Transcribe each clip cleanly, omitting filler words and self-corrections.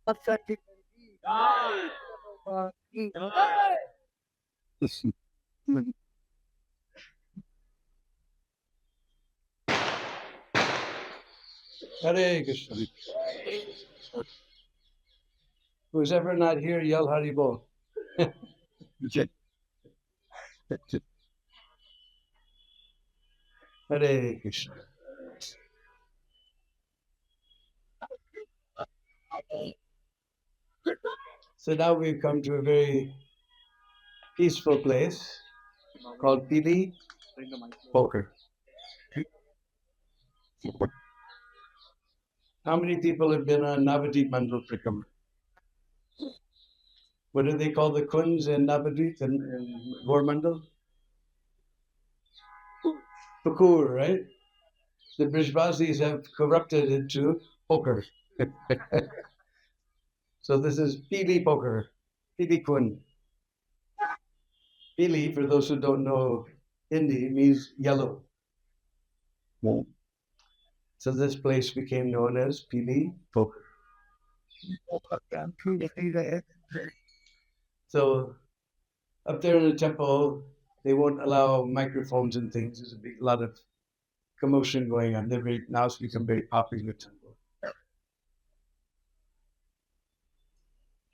Hare Krishna. Who's ever not here, yell Haribol. Hare Krishna. So now we've come to a very peaceful place called Pili Poker. How many people have been on Navadip Mandal Prikam? What do they call the Kunds in Navadip and Gormandal? Pukur, right? The Brijbasis have corrupted it to poker. So this is Pili Poker, Pili Kund. Pili, for those who don't know Hindi, means yellow. So this place became known as Pili Poker. So up there in the temple, they won't allow microphones and things. There's a lot of commotion going on. Now it's become very popular temple.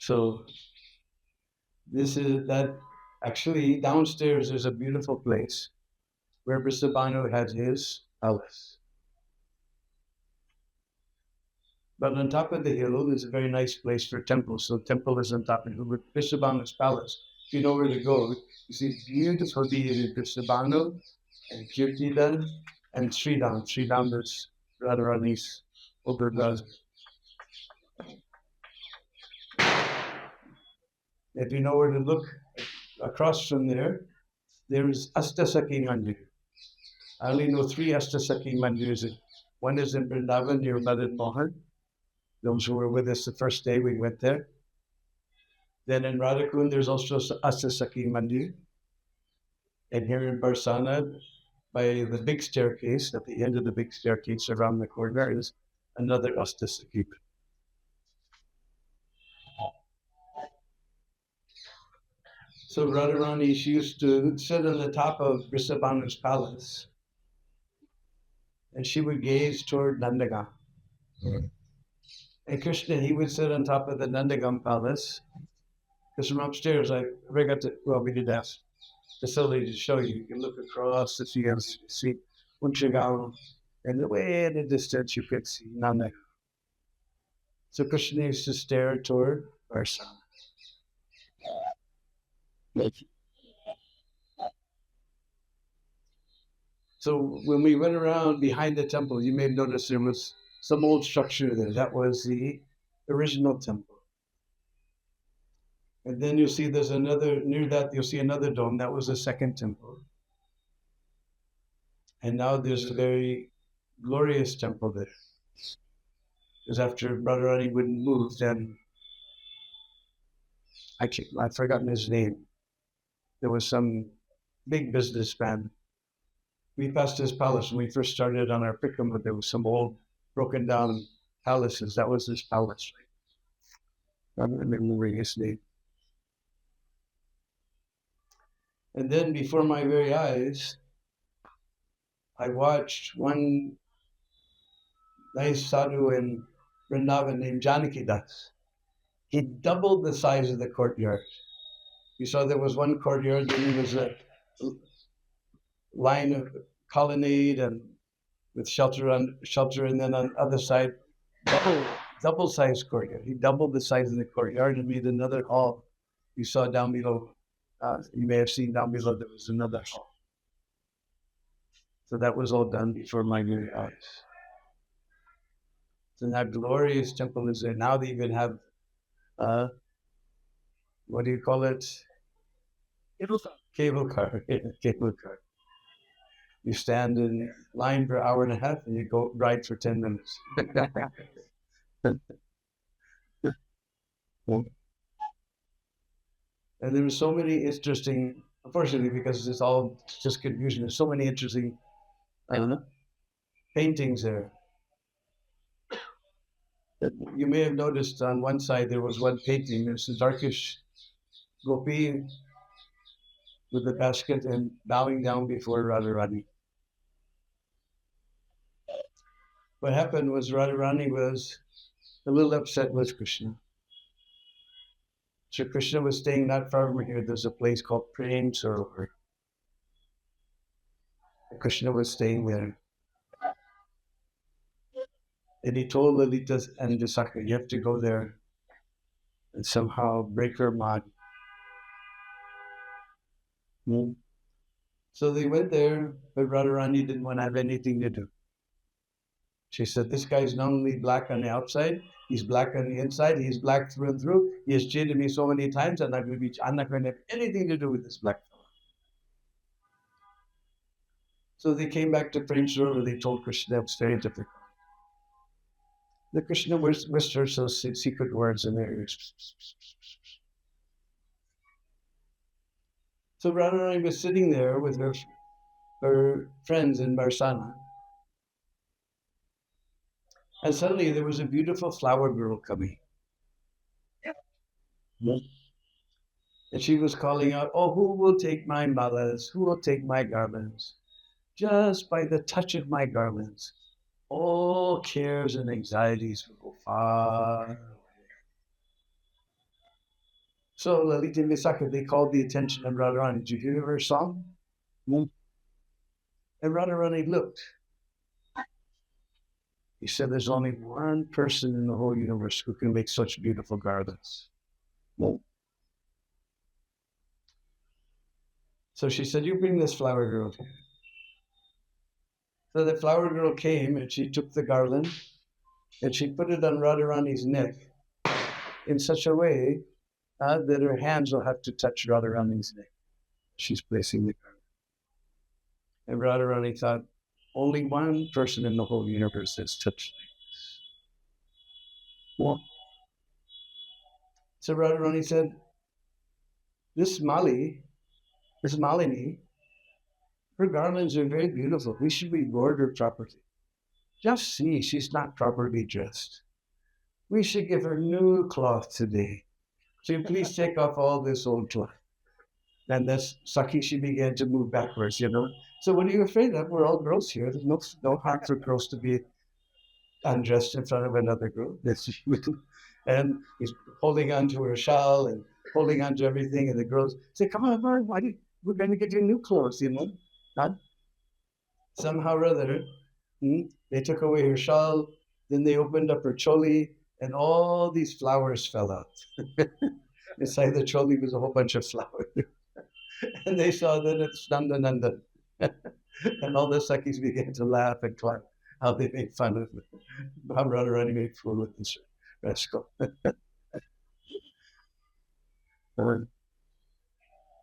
So this is that. Actually, downstairs there's a beautiful place where Vrishabhanu had his palace. But on top of the hill, there's a very nice place for temples. So the temple is on top of Vrishabhanu's palace. If you know where to go, you see beautiful deity Vrishabhanu and Kirtidan and Sridham. Sridham is Radharani's older brother. If you know where to look, across from there is Astasaki Mandir. I only know 3 Astasaki Mandirs. One is in Vrindavan near Madan Mohan. Those who were with us the first day we went there. Then in Radhakund, there's also Astasaki Mandir. And here in Barsana, by the big staircase, at the end of the big staircase around the corner, is another Astasaki. So Radharani, she used to sit on the top of Vrishabhanu's palace, and she would gaze toward Nandagam. And Krishna, he would sit on top of the Nandagam palace, because from upstairs, we did have facility to show you. You can look across if you can see Unchagam, and way in the distance you could see Nandagam. So Krishna used to stare toward Varsana. So when we went around behind the temple, you may have noticed there was some old structure there. That was the original temple. And then you'll see there's another, near that you'll see another dome. That was the second temple. And now there's a very glorious temple there. Because after Radharani wouldn't move, then I've forgotten his name. There was some big businessman. We passed his palace when we first started on our Prikama. There was some old broken down palaces. That was his palace. I'm remembering his name. And then before my very eyes, I watched one nice sadhu in Vrindavan named Janaki Das. He doubled the size of the courtyard. You saw there was one courtyard, then there was a line of colonnade and with shelter, and then on the other side, double sized courtyard. He doubled the size of the courtyard and made another hall. You saw down below, you may have seen down below, there was another hall. So that was all done before my very eyes. So that glorious temple is there. Now they even have, what do you call it? Cable car. Cable car. You stand in line for an hour and a half and you go ride for 10 minutes. And there were so many interesting, unfortunately, because it's all just confusion, there's so many interesting paintings there. You may have noticed on one side there was one painting. There's a darkish gopi with the basket and bowing down before Radharani. What happened was Radharani was a little upset with Krishna. So Krishna was staying not far from here. There's a place called Prem Sarovar. Krishna was staying there. And he told Lalita and Visakha, you have to go there and somehow break her mind. So they went there, but Radharani didn't want to have anything to do. She said, this guy's not only black on the outside, he's black on the inside, he's black through and through. He has cheated me so many times, I'm not going to have anything to do with this black fellow. So they came back to Prem Sarovar, they told Krishna, it's very difficult. The Krishna whispered some secret words in their ears. So Radharani was sitting there with her friends in Barsana. And suddenly there was a beautiful flower girl coming. And she was calling out, oh, who will take my malas? Who will take my garments? Just by the touch of my garments, all cares and anxieties will go far away. So Lalita and Visakha, they called the attention of Radharani. Did you hear her song? And Radharani looked. He said, there's only one person in the whole universe who can make such beautiful garments. So she said, you bring this flower girl here. So the flower girl came and she took the garland and she put it on Radharani's neck in such a way that her hands will have to touch Radharani's neck. She's placing the garland. And Radharani thought, only one person in the whole universe has touched like this. Well, so Radharani said, this Malini, her garlands are very beautiful. We should reward her properly. Just see, she's not properly dressed. We should give her new cloth today. So you please take off all this old cloth. And this Sakhi, she began to move backwards, So what are you afraid of? We're all girls here. There's no harm for girls to be undressed in front of another girl. And he's holding onto her shawl and holding onto everything. And the girls say, come on, we're going to get you new clothes, Somehow or other, they took away her shawl, then they opened up her choli, and all these flowers fell out. Inside the choli was a whole bunch of flowers. And they saw that it's Nandanandan. And all the Sakhis began to laugh and clap, how they made fun of it. How Radharani made fool with this rascal.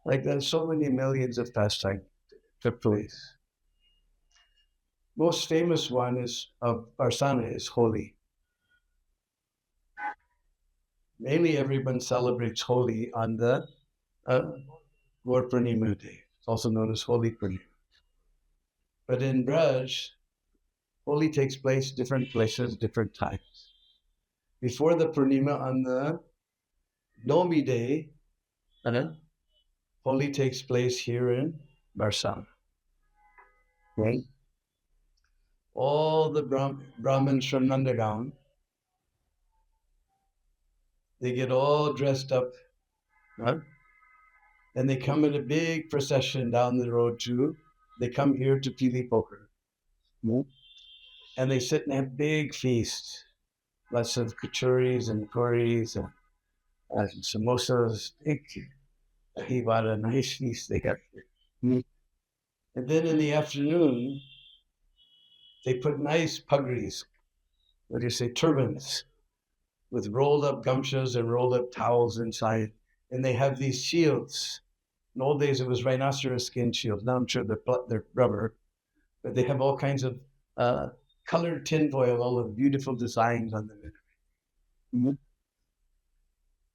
Like that, so many millions of pastimes took place. Most famous one is of Barsana is Holi. Mainly everyone celebrates Holi on the Gaur Purnima day. It's also known as Holi Purnima. But in Braj, Holi takes place different places, different times. Before the Purnima on the Nomi day, Holi takes place here in Barsana. Right? All the Brahmins from Nandagaon, they get all dressed up, right? And they come in a big procession down the road they come here to Pili Poker. And they sit and have big feasts. Lots of kachuris and puris and samosas. What a nice feast they have here. And then in the afternoon, they put nice pugris, turbans, with rolled up gamchas and rolled up towels inside. And they have these shields. In old days, it was rhinoceros skin shields. Now I'm sure they're rubber, but they have all kinds of colored tinfoil, all of beautiful designs on them.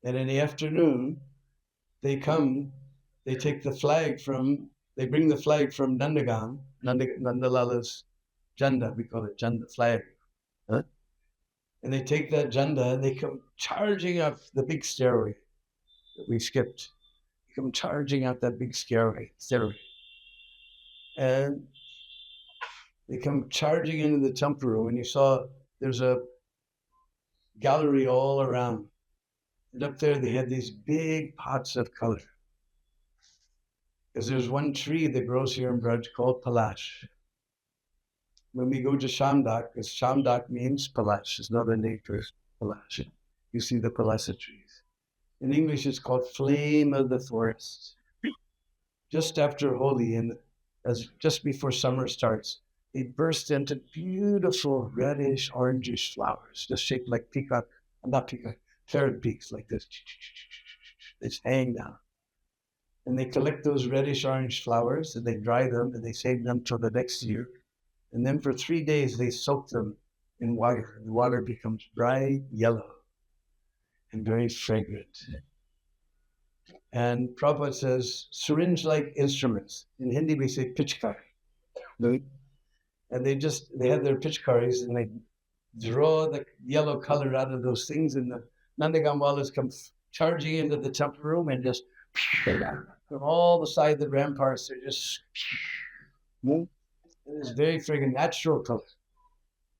And in the afternoon, they take the flag they bring the flag from Nandalala's Janda, we call it Janda flag. And they take that janda and they come charging up the big stairway that we skipped. They come charging up that big stairway. And they come charging into the temple room, and you saw there's a gallery all around. And up there they had these big pots of color. Because there's one tree that grows here in Braj called Palash. When we go to Shamdak, because Shamdak means Palash, it's not a name for Palash. You see the Palasa trees. In English, it's called Flame of the Forest. Just after Holi, and just before summer starts, they burst into beautiful reddish, orangish flowers, just shaped like peacock, not peacock, ferret beaks, like this. They just hang down. And they collect those reddish orange flowers and they dry them and they save them till the next year. And then for 3 days, they soak them in water. And the water becomes bright yellow and very fragrant. And Prabhupada says, syringe-like instruments. In Hindi, we say pitchkar. And they have their pitchkaris and they draw the yellow color out of those things. And the Nandagamwalas come charging into the temple room and just from all the side of the ramparts, they're just, and it's very fragrant, natural color.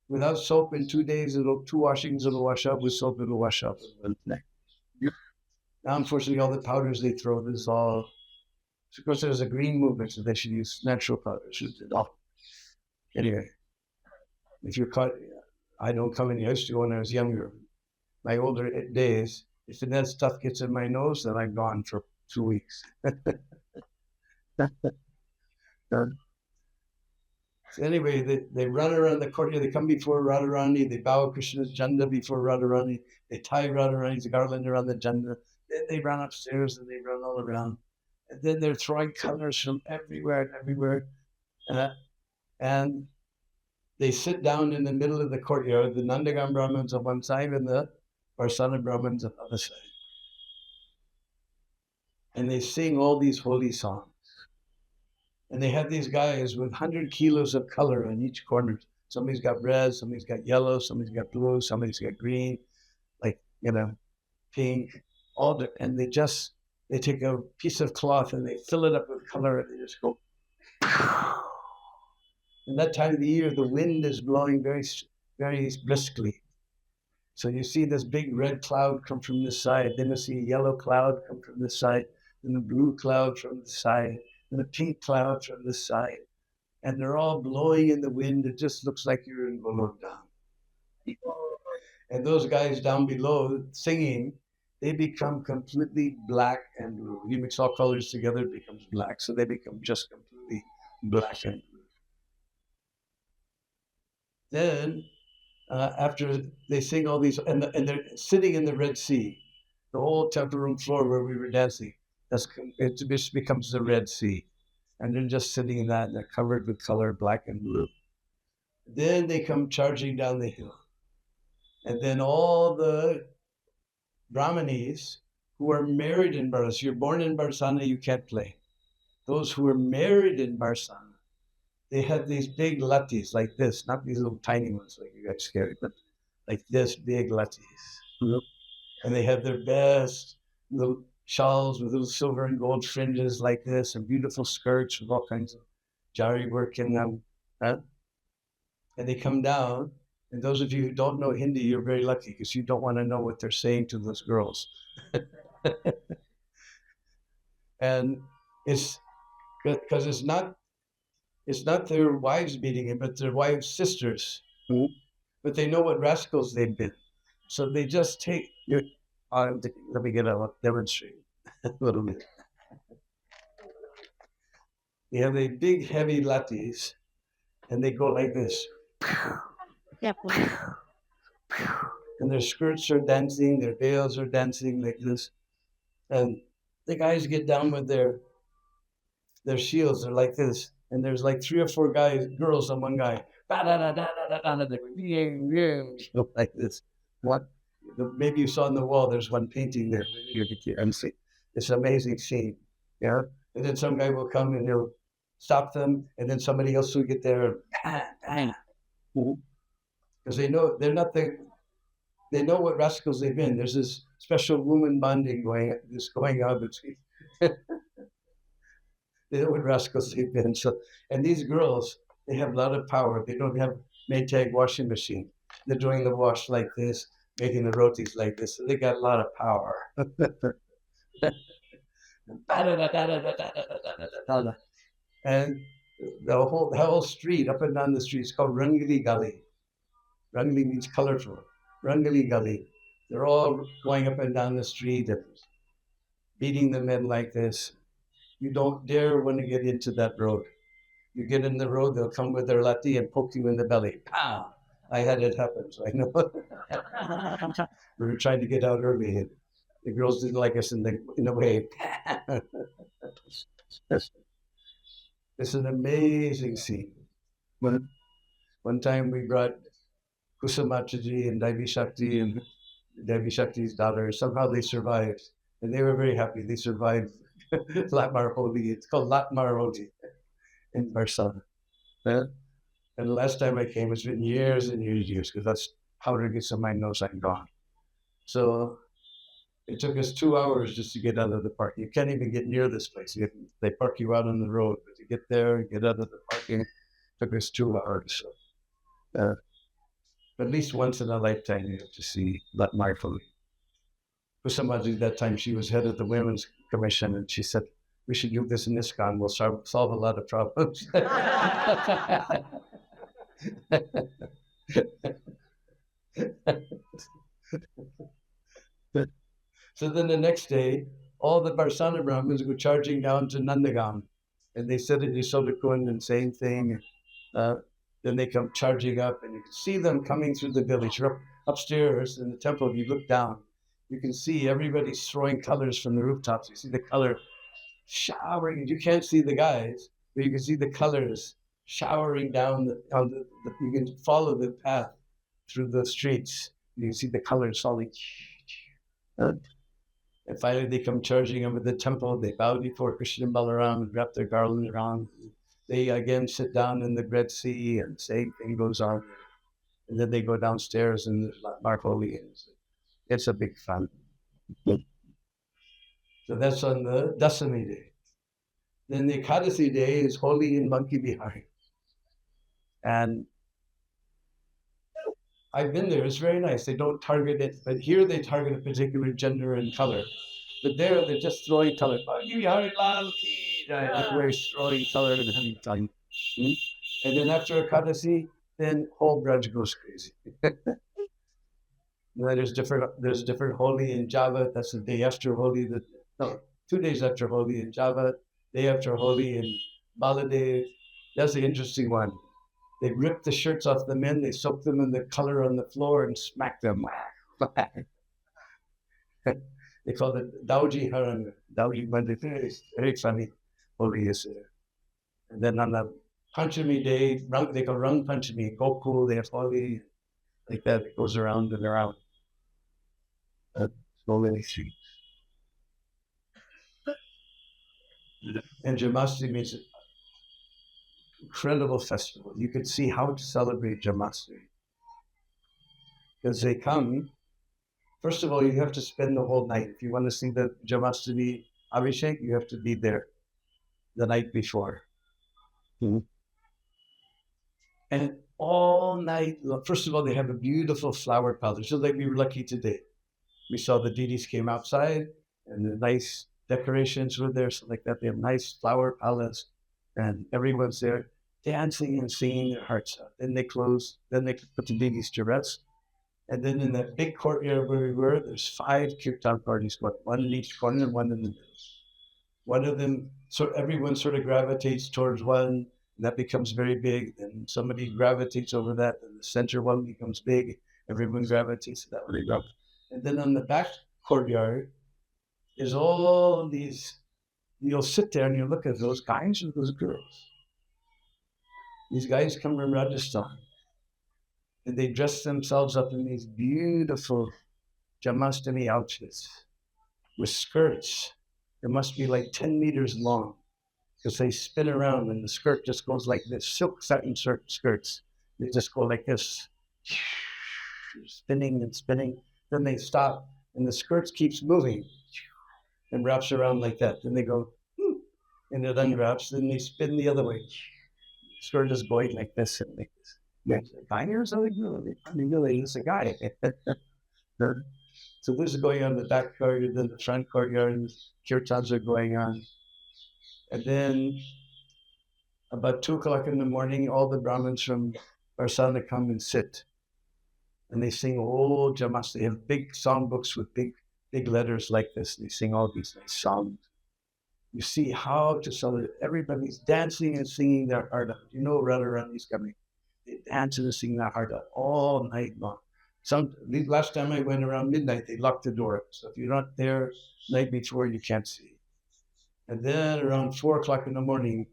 Without soap, in 2 days, 2 washings, it'll wash up. With soap, it'll wash up. Now, unfortunately, all the powders they throw, this is all, of course, there's a green movement, so they should use natural powders. Anyway, if you're caught, I don't come in. I used to when I was younger. My older days, if that stuff gets in my nose, then I'm gone for 2 weeks. So anyway, they run around the courtyard. They come before Radharani. They bow Krishna's janda before Radharani. They tie Radharani's garland around the janda. Then they run upstairs and they run all around. And then they're throwing colors from everywhere and everywhere. And they sit down in the middle of the courtyard, the Nandagam Brahmins on one side and the Varsana Brahmins on the other side. And they sing all these holy songs. And they have these guys with 100 kilos of color on each corner. Somebody's got red, somebody's got yellow, somebody's got blue, somebody's got green, pink, and they take a piece of cloth and they fill it up with color and they just go. And that time of the year, the wind is blowing very, very briskly. So you see this big red cloud come from this side, then you see a yellow cloud come from this side, then a blue cloud from the side, and a pink cloud from this side. And they're all blowing in the wind. It just looks like you're in Bologna. And those guys down below singing, they become completely black and blue. You mix all colors together, it becomes black. So they become just completely black and blue. Then, after they sing all these, and they're sitting in the Red Sea, the whole temple room floor where we were dancing, it just becomes the Red Sea. And they're just sitting in that, and they're covered with color, black and blue. Then they come charging down the hill. And then all the Brahmanis who are married in Barsana, you're born in Barsana, you can't play. Those who are married in Barsana, they have these big latis like this, not these little tiny ones like you got scared, but like this big latis. And they have their best little shawls with little silver and gold fringes like this, and beautiful skirts with all kinds of jari work in them. And they come down, and those of you who don't know Hindi, you're very lucky because you don't want to know what they're saying to those girls. And it's because it's not their wives beating it, but their wives' sisters. Mm-hmm. But they know what rascals they've been. So they just take your, let me get a demonstrate a little bit. They have a big heavy latis and they go like this. And their skirts are dancing, their veils are dancing like this. And the guys get down with their shields, they're like this. And there's like 3 or 4 girls on one guy. Like this. What? Maybe you saw on the wall, there's one painting there. It's an amazing scene. Yeah. And then some guy will come and he'll stop them, and then somebody else will get there. Because they know they're not the They know what rascals they've been. There's this special woman bonding going on between. They know what rascals they've been. So, and these girls, they have a lot of power. They don't have Maytag washing machine. They're doing the wash like this, making the rotis like this. So they got a lot of power. And the whole street, up and down the street, is called Rangli Gully. Rangli means colorful. Rangli Gully. They're all going up and down the street and beating the men like this. You don't dare want to get into that road. You get in the road, they'll come with their lathi and poke you in the belly. Pow! I had it happen, so I know. We were trying to get out early. The girls didn't like us in a way. It's an amazing scene. One time we brought Kusamataji and Devi Shakti and Devi Shakti's daughter. Somehow they survived. And they were very happy. They survived Latmar Holi. It's called Latmar Holi in Barsana. And the last time I came, it's been years and years, because that's powder gets on my nose, I'm gone. So it took us 2 hours just to get out of the park. You can't even get near this place. They park you out on the road, but to get there and get out of the parking, it took us 2 hours. So, at least once in a lifetime, you have to see Latmar Holi. Kusamaji, that time, she was head of the Women's Commission, and she said, we should do this in ISKCON. We'll solve a lot of problems. So then the next day, all the Barsana Brahmins go charging down to Nandagam. And they said in Yasodakund and same thing. Then they come charging up, and you can see them coming through the village. You're upstairs in the temple, you look down, you can see everybody's throwing colors from the rooftops. You see the color showering. You can't see the guys, but you can see the colors showering down. You can follow the path through the streets. You can see the colors falling. And finally, they come charging over the temple. They bow before Krishna and Balaram and wrap their garland around. They again sit down in the Red Sea, and the same thing goes on. And then they go downstairs, and there's Latmar Holi. It's a big fun. So that's on the Dasami day. Then the Ekadasi day is Holi in Monkey Bihari. And I've been there, it's very nice. They don't target it, but here they target a particular gender and color. But there they're just throwing color. Monkey Bihari Lal Ki Jai. Everybody's throwing color and having fun. And then after Ekadasi, then whole branch goes crazy. There's different Holi in Java. That's the day after Holi. 2 days after Holi in Java. Day after Holi in Baladev. That's the interesting one. They rip the shirts off the men. They soak them in the color on the floor and smack them. They call it Dauji Haran. Dauji Bandhu. It's very funny. Holi is there. And then on the Panchami day, they call Rang Panchami. Gokul, they have Holi. Like that, it goes around and around. So many things. And Jamashtami is an incredible festival. You could see how to celebrate Jamashtami. Because they come, first of all, you have to spend the whole night. If you want to see the Jamashtami Abhishek, you have to be there the night before. And all night long, first of all, they have a beautiful flower palace. Just like we were lucky today. We saw the deities came outside, and the nice decorations were there, so like that. They have a nice flower palace, and everyone's there dancing and singing their hearts out. Then they close, then they put the deities to rest. And then in that big courtyard where we were, there's 5 kirtan parties, one in each corner and one in the middle. One of them, so everyone sort of gravitates towards one, and that becomes very big. Then somebody gravitates over that, and the center one becomes big. Everyone gravitates to that one. And then on the back courtyard is all these, you'll sit there and you look at those guys and those girls. These guys come from Rajasthan, and they dress themselves up in these beautiful Jamashtami outfits with skirts. It must be like 10 meters long, because they spin around and the skirt just goes like this, silk satin skirts. They just go like this. spinning and spinning. Then they stop, and the skirt keeps moving and wraps around like that. Then they go, and it unwraps. Then they spin the other way. The skirt is going like this and like this. There's a guy or something? Really, it's a guy. So this is going on in the back courtyard, then the front courtyard, and kirtans are going on. And then about 2:00 in the morning, all the Brahmins from Barsana come and sit. And they sing old jamas. They have big songbooks with big letters like this. They sing all these nice songs. You see how to celebrate. Everybody's dancing and singing their heart out. You know Radharani's coming. They dance and sing their heart out all night long. Last time I went around midnight, they locked the door. So if you're not there night before, you can't see. And then around 4:00 in the morning,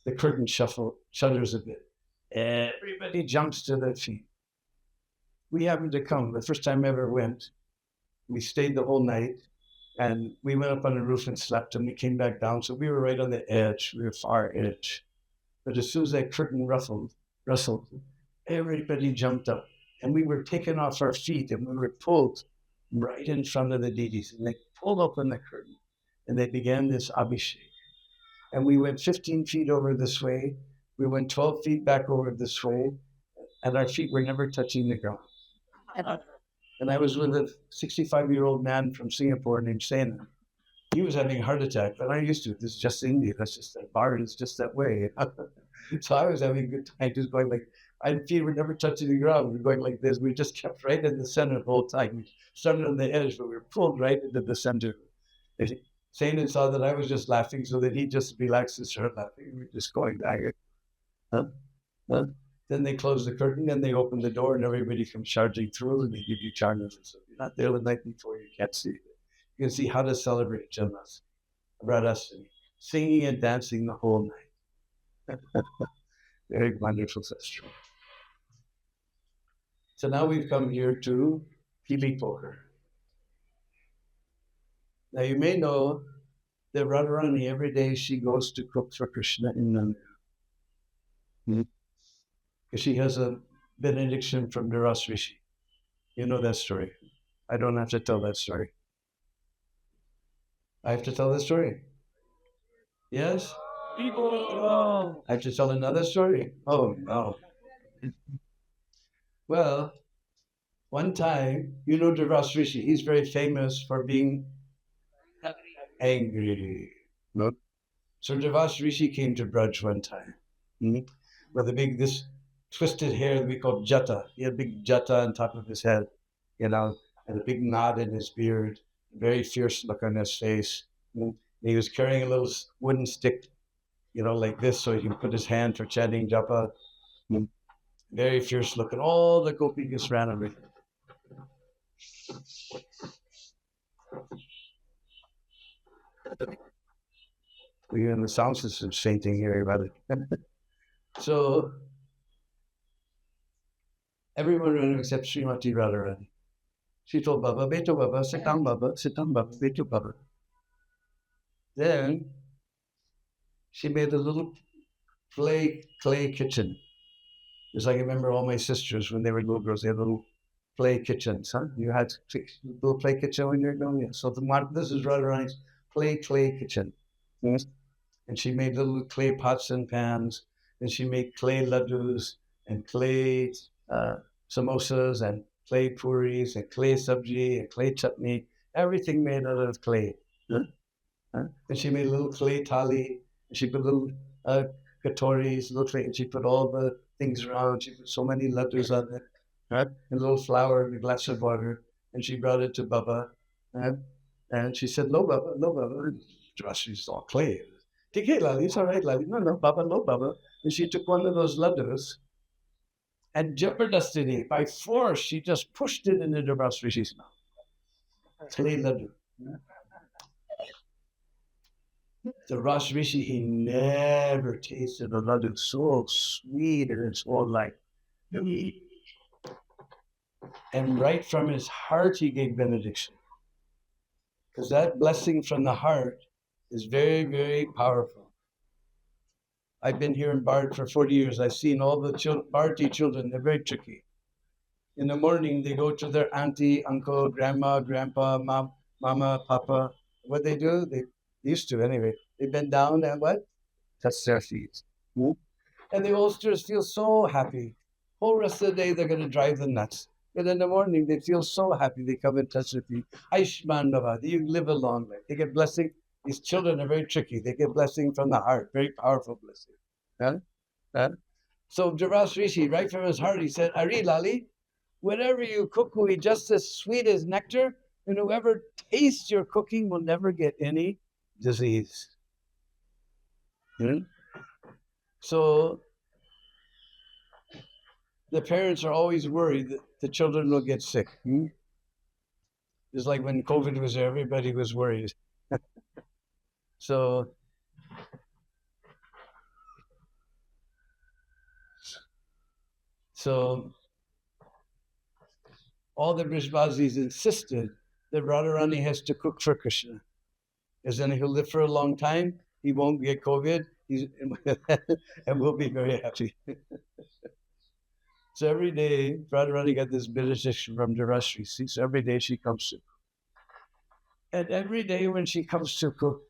the curtain shudders a bit. Everybody jumps to their feet. We happened to come. The first time I ever went, we stayed the whole night, and we went up on the roof and slept, and we came back down. So we were right on the edge. We were far edge. But as soon as that curtain rustled, everybody jumped up. And we were taken off our feet, and we were pulled right in front of the deities. And they pulled open the curtain, and they began this abhishek. And we went 15 feet over this way. We went 12 feet back over this way, and our feet were never touching the ground. And I was with a 65-year-old man from Singapore named Sena. He was having a heart attack, but I'm used to it. This is just India. That's just that bar. It's just that way. So I was having a good time, just going like, our feet were never touching the ground. We were going like this. We just kept right in the center the whole time. We started on the edge, but we were pulled right into the center. Sena saw that I was just laughing, so that he just relaxed and started laughing. We were just going back. Then they close the curtain, and they open the door, and everybody comes charging through, and they give you charnas. And so if you're not there the night before, you can't see it. You can see how to celebrate Janmas, Radhastami, singing and dancing the whole night. Very wonderful festival. So now we've come here to Pili Poker. Now you may know that Radharani, every day she goes to cook for Krishna in Nandu. Because she has a benediction from the Ras Rishi. You know that story. I don't have to tell that story. I have to tell that story. Yes? People. I have to tell another story. Oh, no. Well, one time, you know the Ras Rishi. He's very famous for being angry. No? So the Ras Rishi came to Braj one time. With this twisted hair that we call jata. He had a big jata on top of his head, and a big knot in his beard, very fierce look on his face. And he was carrying a little wooden stick, like this, so he can put his hand for chanting japa. Very fierce look, and all the gopikas ran away. We're in the sound system fainting here about it. So everyone ran except Srimati Radharani. She told Baba, Beto Baba, sit down Baba, Beto Baba. Then she made a little clay kitchen. Just like I remember all my sisters when they were little girls, they had little clay kitchens, huh? You had a little clay kitchen when you were going, yeah. So this is Radharani's clay kitchen. Yes. And she made little clay pots and pans, and she made clay laddus and clay samosas and clay puris and clay sabji and clay chutney, everything made out of clay. And she made a little clay thali, and she put little katoris, little clay, and she put all the things around. She put so many laddus on it, and a little flour and a glass of water, and she brought it to Baba, and she said, "No, Baba, no, Baba." She's all clay. Take it, Lali, it's all right, Lali. No, Baba, no, Baba. And she took one of those laddus and jabardasted it. By force, she just pushed it into the Ras Rishi's mouth. Clay laddu. The Ras Rishi, he never tasted a laddu so sweet and so like. And right from his heart, he gave benediction. Because that blessing from the heart is very, very powerful. I've been here in Bharat for 40 years. I've seen all the Bharati children. They're very tricky. In the morning, they go to their auntie, uncle, grandma, grandpa, mom, mama, papa. What they do, they used to anyway. They bend down and what? Touch their feet. Hmm? And the oldsters feel so happy. Whole rest of the day, they're going to drive them nuts. But in the morning, they feel so happy. They come and touch their feet. Aishman Baba, you live a long life. They get blessing. These children are very tricky. They get blessing from the heart, very powerful blessing. Huh? Huh? So Jaras Rishi, right from his heart, he said, Ari Lali, whatever you cook will be just as sweet as nectar, and whoever tastes your cooking will never get any disease. Hmm? So the parents are always worried that the children will get sick. Just like when COVID was there, everybody was worried. So all the Brishbazis insisted that Radharani has to cook for Krishna. Because then he'll live for a long time, he won't get COVID, and we'll be very happy. So every day, Radharani got this benediction from Dharashri. So every day she comes to cook. And every day when she comes to cook,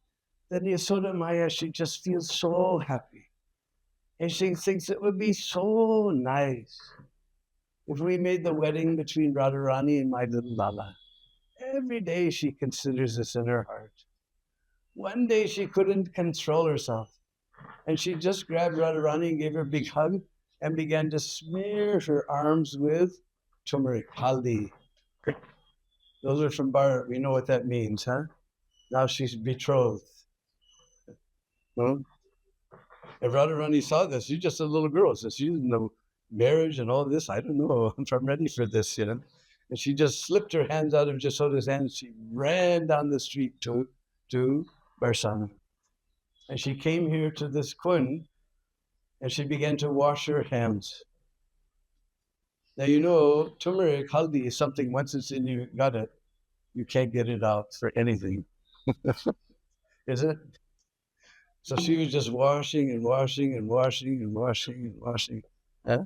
then Yasoda Maya, she just feels so happy. And she thinks it would be so nice if we made the wedding between Radharani and my little Lala. Every day she considers this in her heart. One day she couldn't control herself. And she just grabbed Radharani and gave her a big hug and began to smear her arms with turmeric, haldi. Those are from Bharat. We know what that means, huh? Now she's betrothed. No? If Radharani saw this, she's just a little girl. So she didn't know marriage and all this. I don't know if I'm ready for this, And she just slipped her hands out of Jasoda's hands. She ran down the street to Barsana. And she came here to this kund and she began to wash her hands. Now, turmeric, haldi is something, once it's in you, got it, you can't get it out for anything. Is it? So she was just washing and washing and washing and washing and washing. Huh?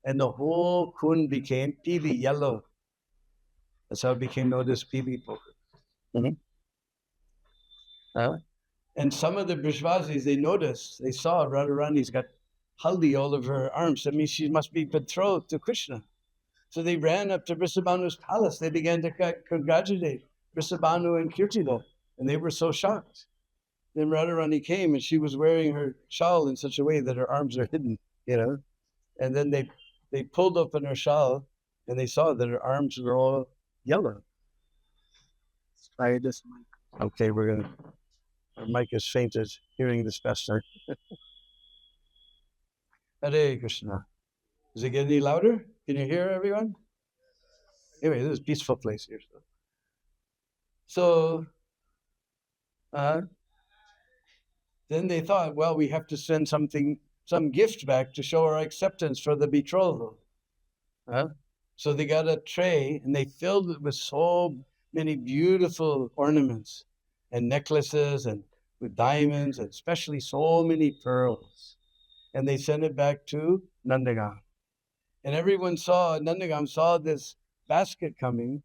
And the whole kund became peely yellow. That's how it became known as peely poker. Mm-hmm. And some of the Brishvazis, they noticed, they saw Radharani's got haldi all over her arms. That means she must be betrothed to Krishna. So they ran up to Vrishabhanu's palace. They began to congratulate Vrishabhanu and Kirtida. And they were so shocked. Then Radharani came and she was wearing her shawl in such a way that her arms are hidden, And then they pulled open her shawl and they saw that her arms were all yellow. Let's try this mic. Okay, our mic is fainted hearing this pastor. Hare Krishna. Does it get any louder? Can you hear everyone? Anyway, this is a peaceful place here. So then they thought, well, we have to send some gift back to show our acceptance for the betrothal. So they got a tray and they filled it with so many beautiful ornaments and necklaces and with diamonds and especially so many pearls. And they sent it back to Nandagam. And everyone Nandagam saw this basket coming,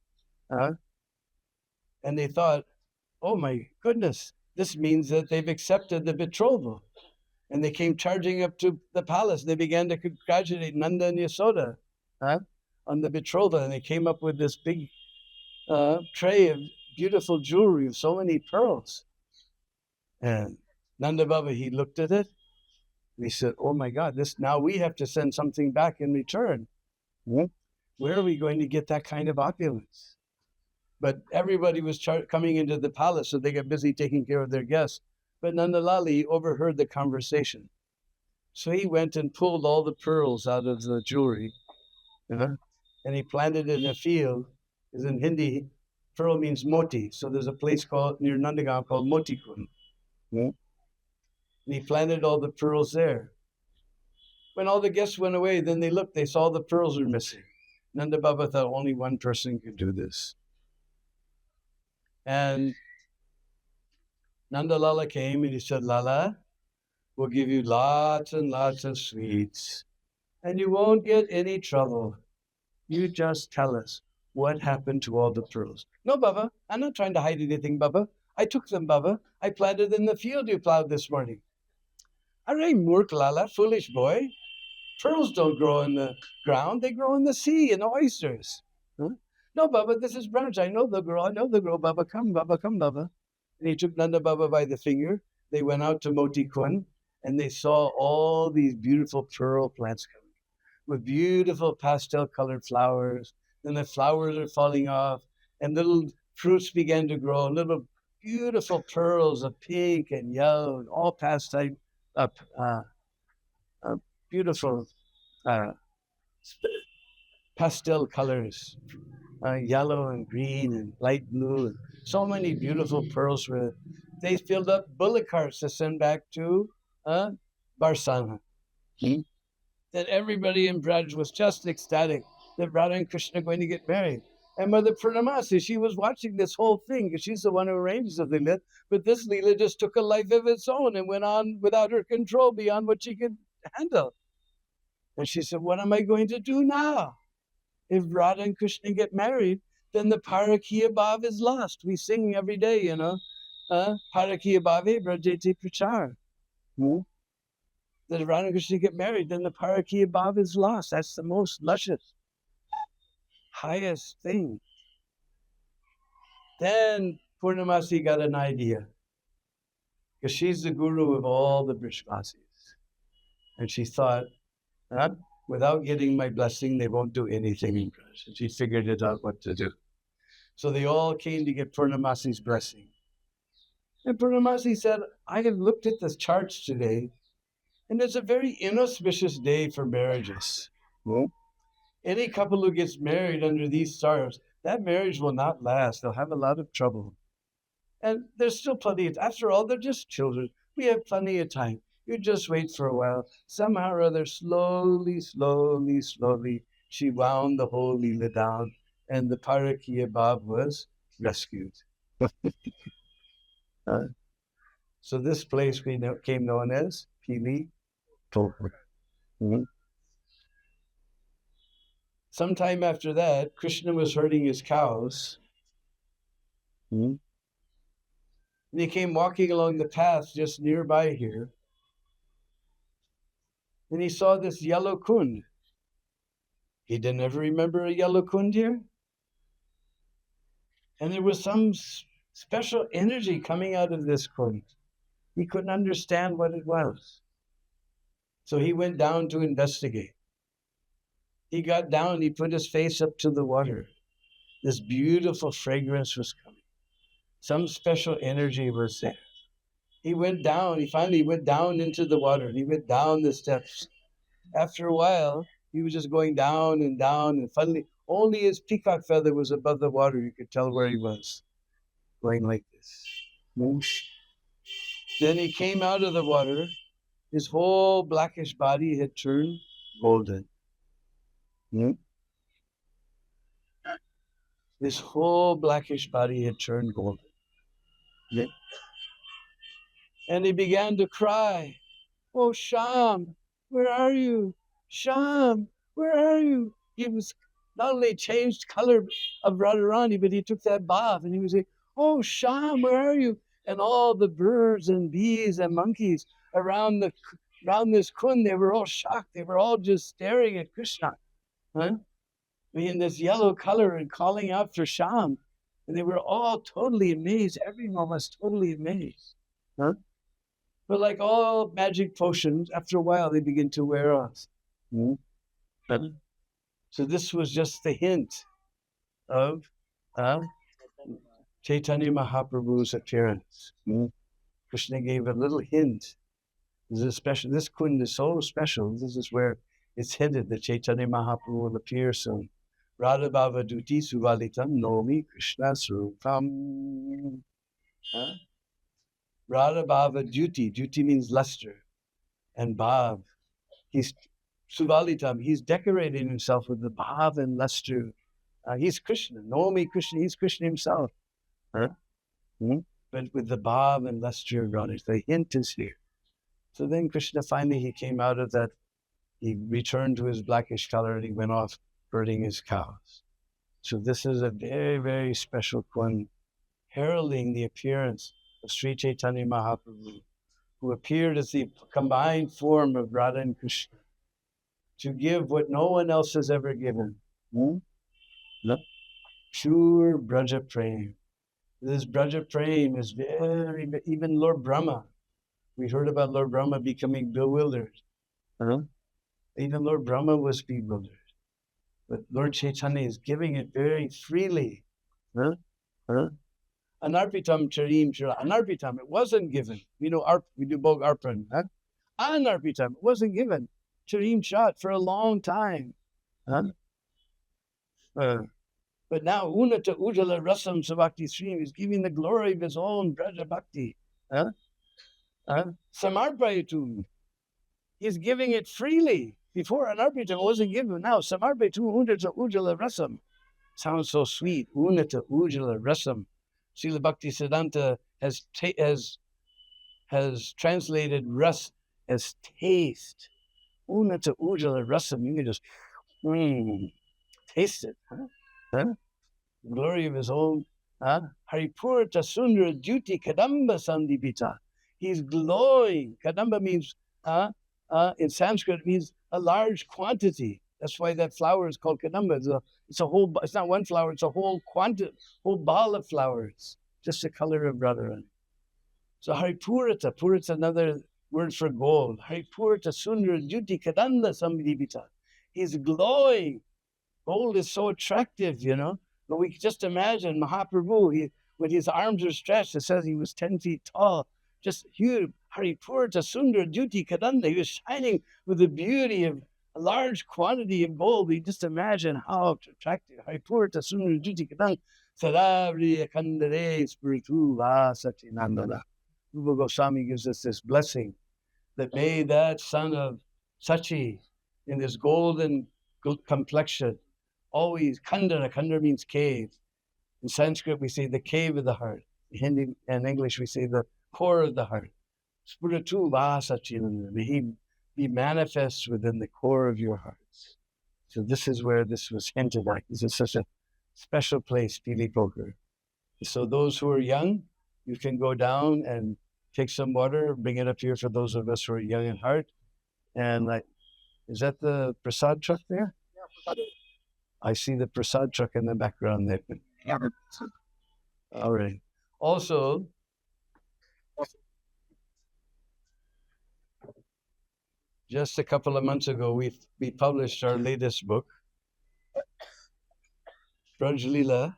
and they thought, oh my goodness, this means that they've accepted the betrothal. And they came charging up to the palace. They began to congratulate Nanda and Yasoda on the betrothal. And they came up with this big tray of beautiful jewelry of so many pearls. And Nanda Baba, he looked at it. And he said, oh my God, now we have to send something back in return. Where are we going to get that kind of opulence? But everybody was coming into the palace, so they got busy taking care of their guests. But Nandalali overheard the conversation. So he went and pulled all the pearls out of the jewelry, and he planted it in a field. Because in Hindi, pearl means moti. So there's a place near Nandagaon called Motikund. And he planted all the pearls there. When all the guests went away, then they saw the pearls were missing. Nanda Baba thought only one person could do this. And Nanda Lala came and he said, Lala, we'll give you lots and lots of sweets and you won't get any trouble. You just tell us what happened to all the pearls. No, Baba, I'm not trying to hide anything, Baba. I took them, Baba. I planted in the field you plowed this morning. Array Murk Lala, foolish boy. Pearls don't grow in the ground, they grow in the sea, in oysters. Huh? No, Baba, this is branch. I know they'll grow, Baba. Come, Baba, come, Baba. And he took Nanda Baba by the finger. They went out to Moti Kun and they saw all these beautiful pearl plants coming with beautiful pastel colored flowers. Then the flowers are falling off and little fruits began to grow, little beautiful pearls of pink and yellow, all beautiful uh, pastel colors, yellow and green and light blue. And so many beautiful pearls were. They filled up bullock carts to send back to Barsana. That everybody in Braj was just ecstatic that Radha and Krishna are going to get married. And Mother Purnamasi, she was watching this whole thing because she's the one who arranges the Leela. But this Leela just took a life of its own and went on without her control beyond what she could handle. And she said, what am I going to do now? If Radha and Krishna get married, then the Parakiya Bhav is lost. We sing every day, Parakiya Bhave Brajeti Prachar. That if Radha and Krishna get married, then the Parakiya Bhav is lost. That's the most luscious, highest thing. Then Purnamasi got an idea. Because she's the guru of all the Brishvasis. And she thought, without getting my blessing, they won't do anything in Braj. And she figured it out what to do. So they all came to get Purnamasi's blessing. And Purnamasi said, I have looked at the charts today, and it's a very inauspicious day for marriages. Any couple who gets married under these stars, that marriage will not last. They'll have a lot of trouble. And there's still plenty of, after all, they're just children. We have plenty of time. You just wait for a while. Somehow or other, slowly, she wound the whole Leela down, and the Parakiya Bhav was rescued. So this place came known as Pili Tolpur. Sometime after that, Krishna was herding his cows. And he came walking along the path just nearby here. And he saw this yellow kund. He didn't ever remember a yellow kund here. And there was some special energy coming out of this kund. He couldn't understand what it was. So he went down to investigate. He got down, he put his face up to the water. This beautiful fragrance was coming. Some special energy was there. He finally went down into the water. He went down the steps. After a while, he was just going down, and finally, only his peacock feather was above the water. You could tell where he was, going like this. Then he came out of the water. His whole blackish body had turned golden. His whole blackish body had turned golden. And he began to cry, oh, Sham, where are you? Sham, where are you? He was not only changed color of Radharani, but he took that bath and he was saying, oh, Sham, where are you? And all the birds and bees and monkeys around this kund, they were all shocked. They were all just staring at Krishna. In this yellow color and calling out for Sham. And they were all totally amazed. Everyone was totally amazed. But like all magic potions, after a while they begin to wear off. So this was just the hint of Chaitanya Mahaprabhu's appearance. Krishna gave a little hint. This kund is so special. This is where it's hinted that Chaitanya Mahaprabhu will appear soon. Radha Bhava Duti Suvalitam Nomi Krishna Surupam. Radha Bhava Duti. Duti means luster. And Bhav. He's Suvalitam. He's decorating himself with the Bhav and luster. He's Krishna. Nomi Krishna. He's Krishna himself. But with the Bhav and luster around it. The hint is here. So then Krishna finally, he came out of that. He returned to his blackish color and he went off herding his cows. So this is a very, very special one, heralding the appearance of Sri Chaitanya Mahaprabhu, who appeared as the combined form of Radha and Krishna to give what no one else has ever given. Pure Braja Prem. This Braja Prem is very, even Lord Brahma. We heard about Lord Brahma becoming bewildered. Even Lord Brahma was bewildered. But Lord Chaitanya is giving it very freely. Anarpitam charim chara. Anarpitam, it wasn't given. We know we do both arpan. Anarpitam, it wasn't given. Charim chat for a long time. But now Unata Ujjala Rasam Savakti Stream is giving the glory of his own Braja Bhakti. Samarpayatu. He's giving it freely. Before Anarpitam wasn't given. Now Samarpayatu Unata Ujjala Rasam. Sounds so sweet. Unata Ujjala Rasam. Srila Bhakti Siddhanta has translated ras as taste. Unata Ujjala Rasam. You can just taste it. The glory of his own. Haripurta Sundara Duty Kadamba Sandipita. He's glowing. Kadamba means, in Sanskrit, it means a large quantity. That's why that flower is called kadamba. It's a whole. It's not one flower. It's a whole whole ball of flowers, just the color of Radharani. So Haripurata. Purata, another word for gold. Haripurata Sundara Duty Kadamba Sandipita. He's glowing. Gold is so attractive, But we can just imagine Mahaprabhu, when his arms are stretched, it says he was 10 feet tall. Just huge. Haripurta Sundar Duty Kadanda. He was shining with the beauty of a large quantity of gold. We just imagine how attractive. Haripurta Sundar Duty Kadanda. Saravriya Kandare Spiritu Satinandana. Rupa Goswami gives us this blessing that may that son of Sachi in this golden complexion always, Kandara means cave. In Sanskrit, we say the cave of the heart. In Hindi and English, we say the core of the heart. Spiritu Vasachinanda. May he be manifest within the core of your hearts. So this is where this was hinted at. This is such a special place, Pili Poker. So those who are young, you can go down and take some water, bring it up here for those of us who are young in heart. And is that the prasad truck there? Yeah. I see the prasad truck in the background there. Yeah. All right. Also, just a couple of months ago, we published our latest book, Braj Leela,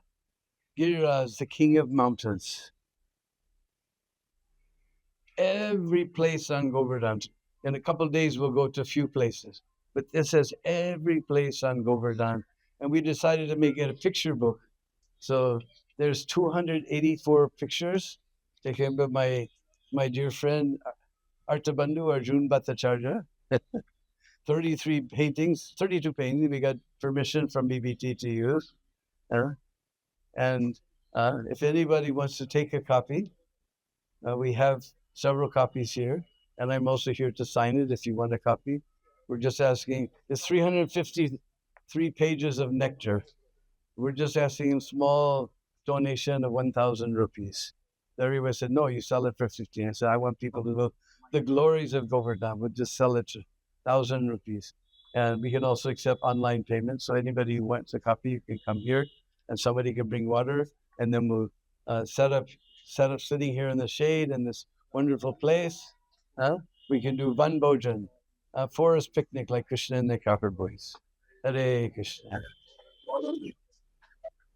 Giriraj, the King of Mountains. Every place on Govardhan. In a couple of days, we'll go to a few places. But it says every place on Govardhan. And we decided to make it a picture book. So there's 284 pictures taken by my dear friend Bandhu Arjun Bhattacharya. 32 paintings. We got permission from BBT to use. And if anybody wants to take a copy, we have several copies here. And I'm also here to sign it if you want a copy. We're just asking, it's 353 pages of nectar. We're just asking a small donation of 1,000 rupees. Everybody said, no, you sell it for 15. I said, I want people to know the glories of Govardhan. We'll just sell it to 1,000 rupees. And we can also accept online payments. So anybody who wants a copy, you can come here and somebody can bring water. And then we'll set up sitting here in the shade in this wonderful place. We can do Van Bhojan, forest picnic like Krishna and the Copper Boys. Hare Krishna.